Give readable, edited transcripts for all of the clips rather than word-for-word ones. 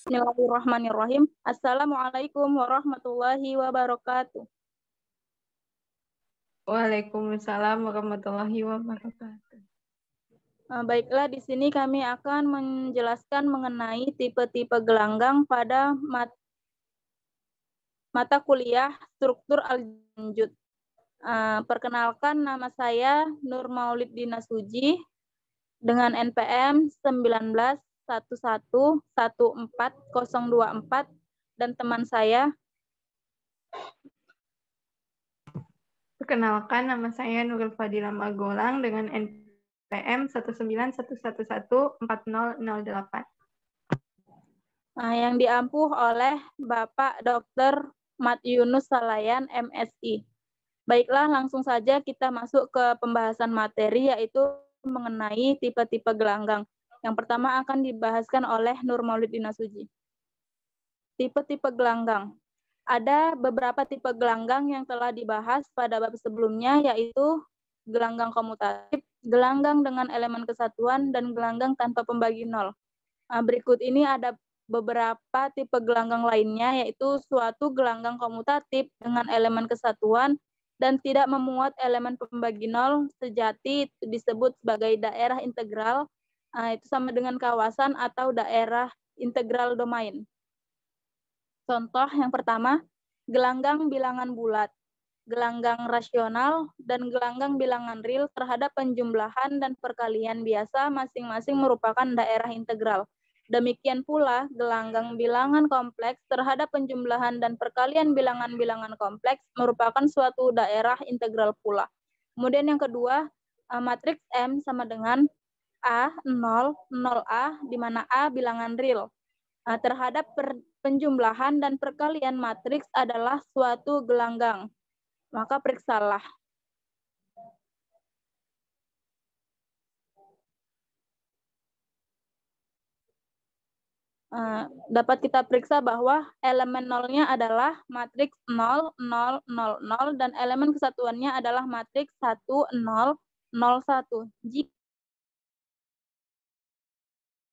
Bismillahirrahmanirrahim. Assalamualaikum warahmatullahi wabarakatuh. Waalaikumsalam warahmatullahi wabarakatuh. Baiklah, di sini kami akan menjelaskan mengenai tipe-tipe gelanggang pada mata kuliah struktur aljanjud. Perkenalkan, nama saya Nur Mauliddina Suji dengan NPM 19111404 dan teman saya. Perkenalkan, nama saya Nurul Fadilah Magolang dengan NPM 191114008. Yang diampuh oleh Bapak Dr. Mat Yunus Salayan, MSI. Baiklah, langsung saja kita masuk ke pembahasan materi, yaitu mengenai tipe-tipe gelanggang. Yang pertama akan dibahaskan oleh Nur Mauliddina Suji. Tipe-tipe gelanggang. Ada beberapa tipe gelanggang yang telah dibahas pada bab sebelumnya, yaitu gelanggang komutatif, gelanggang dengan elemen kesatuan, dan gelanggang tanpa pembagi nol. Berikut ini ada beberapa tipe gelanggang lainnya, yaitu suatu gelanggang komutatif dengan elemen kesatuan dan tidak memuat elemen pembagi nol sejati disebut sebagai daerah integral, itu sama dengan kawasan atau daerah integral domain. Contoh yang pertama, gelanggang bilangan bulat, gelanggang rasional, dan gelanggang bilangan real terhadap penjumlahan dan perkalian biasa masing-masing merupakan daerah integral. Demikian pula, gelanggang bilangan kompleks terhadap penjumlahan dan perkalian bilangan-bilangan kompleks merupakan suatu daerah integral pula. Kemudian yang kedua, matriks M sama dengan A, 0, 0A, di mana A bilangan real. Terhadap penjumlahan dan perkalian matriks adalah suatu gelanggang. Maka periksalah. Dapat kita periksa bahwa elemen nolnya adalah matriks 0, 0, 0, 0, dan elemen kesatuannya adalah matriks 1, 0, 0, 1. Jika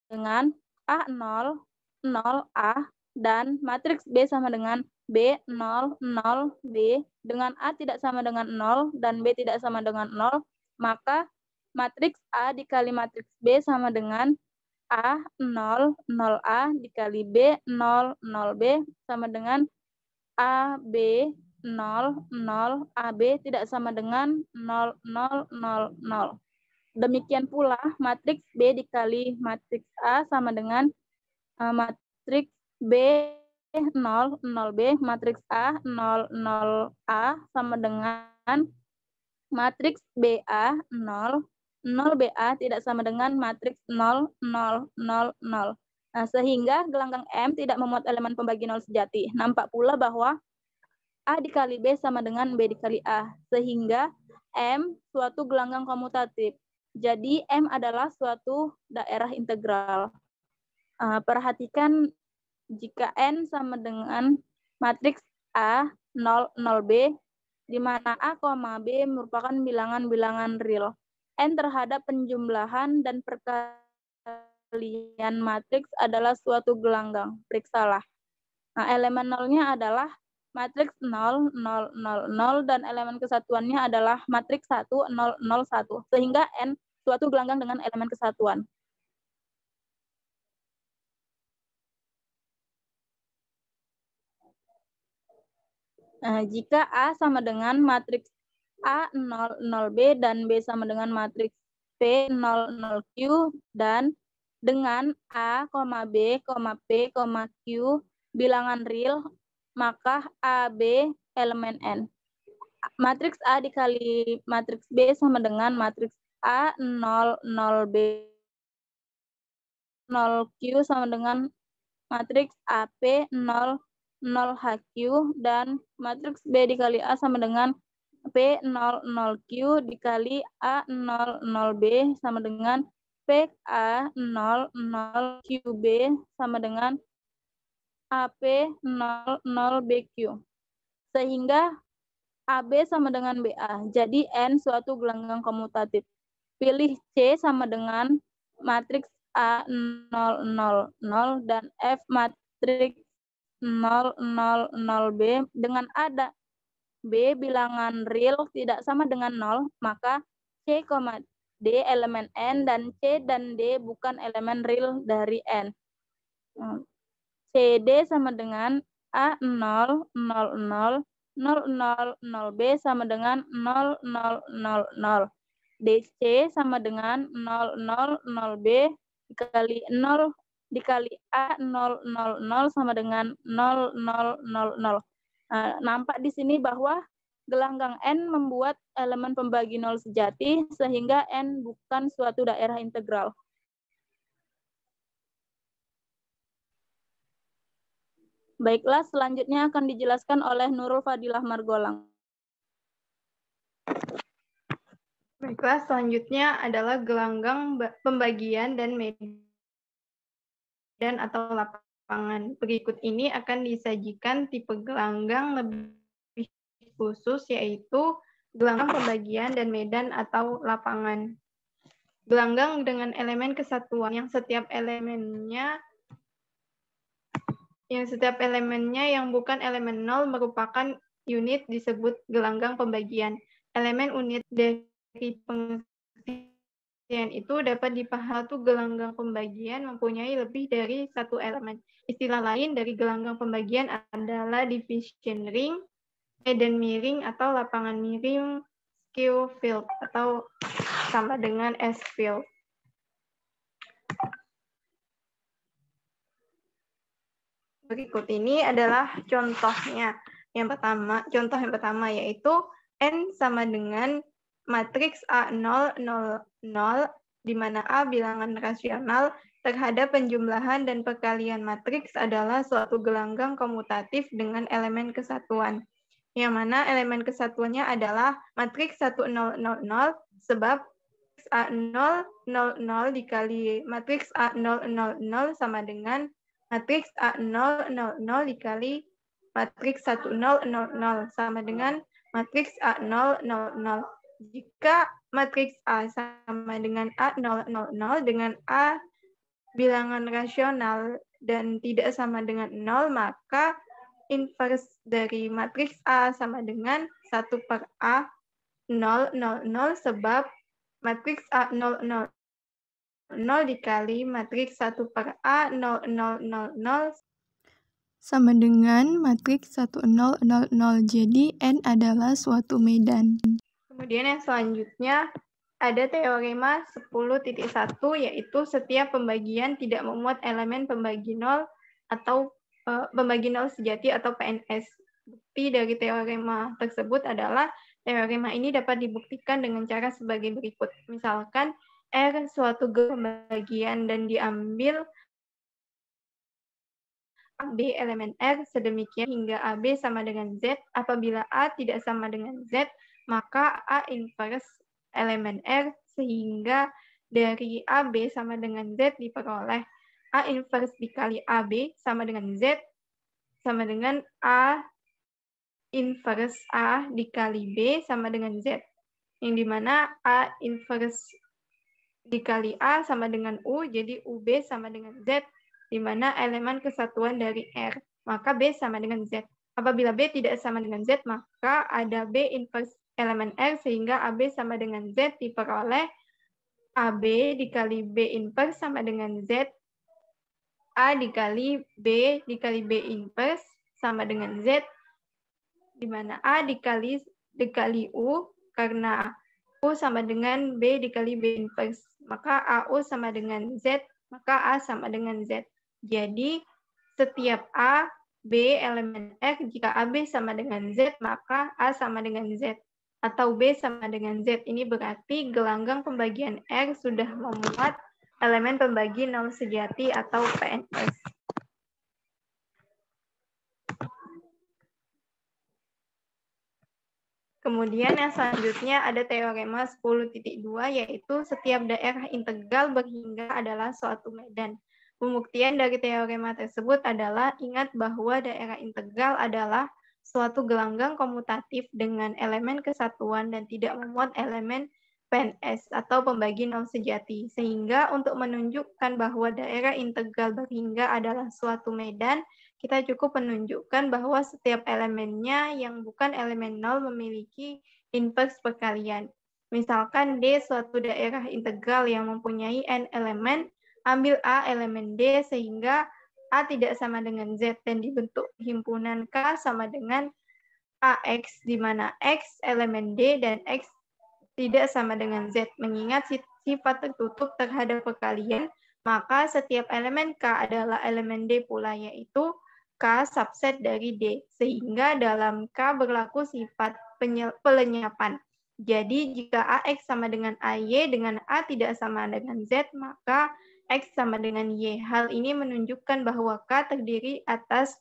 dengan A0, 0A, dan matriks B sama dengan B0, 0B, dengan A tidak sama dengan 0 dan B tidak sama dengan 0, maka matriks A dikali matriks B sama dengan A0, 0A dikali B0, 0B sama dengan AB, 0, 0, AB tidak sama dengan 0, 0, 0, 0. Demikian pula, matriks B dikali matriks A sama dengan matriks B 0, 0B, matriks A 0, 0A sama dengan matriks BA 0, 0BA tidak sama dengan matriks 0, 0, 0, 0. Sehingga gelanggang M tidak memuat elemen pembagi nol sejati. Nampak pula bahwa A dikali B sama dengan B dikali A. Sehingga M suatu gelanggang komutatif. Jadi M adalah suatu daerah integral. Perhatikan jika N sama dengan matriks A 0, 0B, di mana A, B merupakan bilangan-bilangan real. N terhadap penjumlahan dan perkalian matriks adalah suatu gelanggang. Periksalah. Elemen nolnya adalah matriks 0, 0, 0, 0, dan elemen kesatuannya adalah matriks 1, 0, 0, 1. Sehingga N suatu gelanggang dengan elemen kesatuan. Jika A sama dengan matriks A 0, 0B dan B sama dengan matriks P 0, 0Q dan dengan A, B, P, Q bilangan real, maka AB elemen N. Matriks A dikali matriks B sama dengan matriks A 0, 0B 0Q sama dengan matriks AP 0, 0HQ dan matriks B dikali A sama dengan P0, 0Q dikali A0, 0B sama dengan PA0, 0QB sama dengan AP0, 0BQ. Sehingga AB sama dengan BA. Jadi N suatu gelanggang komutatif. Pilih C sama dengan matriks A0, 0, 0 dan F matriks 0, 0, 0B dengan ada B bilangan real tidak sama dengan 0, maka C, D elemen N dan C dan D bukan elemen real dari N. CD sama dengan A0, 0, 0, 0, 0, 0B sama dengan 0, 0, 0, 0. DC sama dengan 0, 0, 0B dikali 0 dikali A0, 0, 0 sama dengan 0, 0, 0, 0. Nah, nampak di sini bahwa gelanggang N membuat elemen pembagi 0 sejati sehingga N bukan suatu daerah integral. Baiklah, selanjutnya akan dijelaskan oleh Nurul Fadilah Margolang. Baiklah, selanjutnya adalah gelanggang pembagian dan medan atau lapangan. Berikut ini akan disajikan tipe gelanggang lebih khusus, yaitu gelanggang pembagian dan medan atau lapangan. Gelanggang dengan elemen kesatuan yang setiap elemennya yang bukan elemen nol merupakan unit disebut gelanggang pembagian. Elemen unit dari pengisian itu dapat dipahami gelanggang pembagian mempunyai lebih dari satu elemen. Istilah lain dari gelanggang pembagian adalah division ring, medan miring atau lapangan miring, skew field atau sama dengan S field. Berikut ini adalah contohnya. Contoh yang pertama yaitu N sama dengan matriks A0, 0, 0, di mana A bilangan rasional terhadap penjumlahan dan perkalian matriks adalah suatu gelanggang komutatif dengan elemen kesatuan. Yang mana elemen kesatuannya adalah matriks 1, 0, 0, 0, sebab A0, 0, 0 dikali matriks A0, 0, 0 sama dengan matriks A0, 0, 0 dikali matriks 1, 0, 0, 0 sama dengan matriks A0, 0, 0. Jika matriks A sama dengan A0, 0, 0 dengan A bilangan rasional dan tidak sama dengan 0, maka inverse dari matriks A sama dengan 1 per A 0, 0, 0 sebab matriks A0, 0, 0 dikali matriks 1 per A 0, 0, 0, 0 sama dengan matriks 1, 0, 0, 0. Jadi N adalah suatu medan. Kemudian yang selanjutnya ada teorema 10.1 yaitu setiap pembagian tidak memuat elemen pembagi 0 atau pembagi 0 sejati atau PNS. Bukti dari teorema tersebut adalah teorema ini dapat dibuktikan dengan cara sebagai berikut. Misalkan R suatu pembagian dan diambil AB elemen R sedemikian hingga AB sama dengan Z. Apabila A tidak sama dengan Z, maka A inverse elemen R sehingga dari AB sama dengan Z diperoleh A inverse dikali AB sama dengan Z sama dengan A inverse A dikali B sama dengan Z. Yang dimana A inverse dikali A sama dengan U, jadi UB sama dengan Z, di mana elemen kesatuan dari R. Maka B sama dengan Z. Apabila B tidak sama dengan Z, maka ada B inverse elemen R, sehingga AB sama dengan Z diperoleh AB dikali B inverse sama dengan Z, A dikali B inverse sama dengan Z, di mana A dikali U, karena U sama dengan B dikali B inverse. Maka AU sama dengan Z, maka A sama dengan Z. Jadi, setiap A, B elemen R, jika AB sama dengan Z, maka A sama dengan Z. Atau B sama dengan Z. Ini berarti gelanggang pembagian R sudah memuat elemen pembagi 0 sejati atau PNS. Kemudian yang selanjutnya ada teorema 10.2 yaitu setiap daerah integral berhingga adalah suatu medan. Pembuktian dari teorema tersebut adalah ingat bahwa daerah integral adalah suatu gelanggang komutatif dengan elemen kesatuan dan tidak memuat elemen PNS atau pembagi nol sejati. Sehingga untuk menunjukkan bahwa daerah integral berhingga adalah suatu medan, kita cukup menunjukkan bahwa setiap elemennya yang bukan elemen nol memiliki invers perkalian. Misalkan D suatu daerah integral yang mempunyai n elemen, ambil A elemen D sehingga A tidak sama dengan Z dan dibentuk himpunan K sama dengan AX, di mana X elemen D dan X tidak sama dengan Z. Mengingat sifat tertutup terhadap perkalian, maka setiap elemen K adalah elemen D pula, yaitu K subset dari D. Sehingga dalam K berlaku sifat pelenyapan. Jadi jika AX sama dengan AY dengan A tidak sama dengan Z, maka X sama dengan Y. Hal ini menunjukkan bahwa K terdiri atas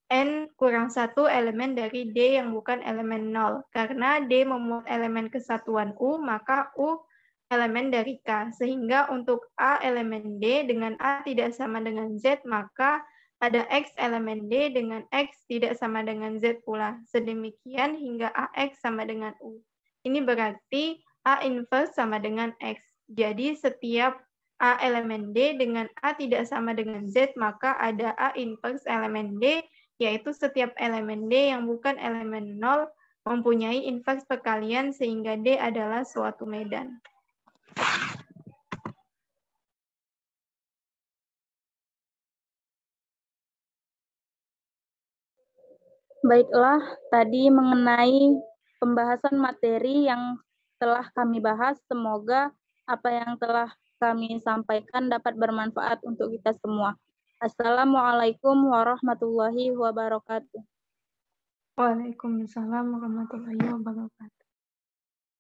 N kurang 1 elemen dari D yang bukan elemen 0. Karena D memuat elemen kesatuan U, maka U elemen dari K. Sehingga untuk A elemen D dengan A tidak sama dengan Z, maka ada X elemen D dengan X tidak sama dengan Z pula. Sedemikian hingga AX sama dengan U. Ini berarti A inverse sama dengan X. Jadi setiap A elemen D dengan A tidak sama dengan Z, maka ada A inverse elemen D, yaitu setiap elemen D yang bukan elemen 0 mempunyai invers perkalian sehingga D adalah suatu medan. Baiklah, tadi mengenai pembahasan materi yang telah kami bahas, semoga apa yang telah kami sampaikan dapat bermanfaat untuk kita semua. Assalamualaikum warahmatullahi wabarakatuh. Waalaikumsalam warahmatullahi wabarakatuh.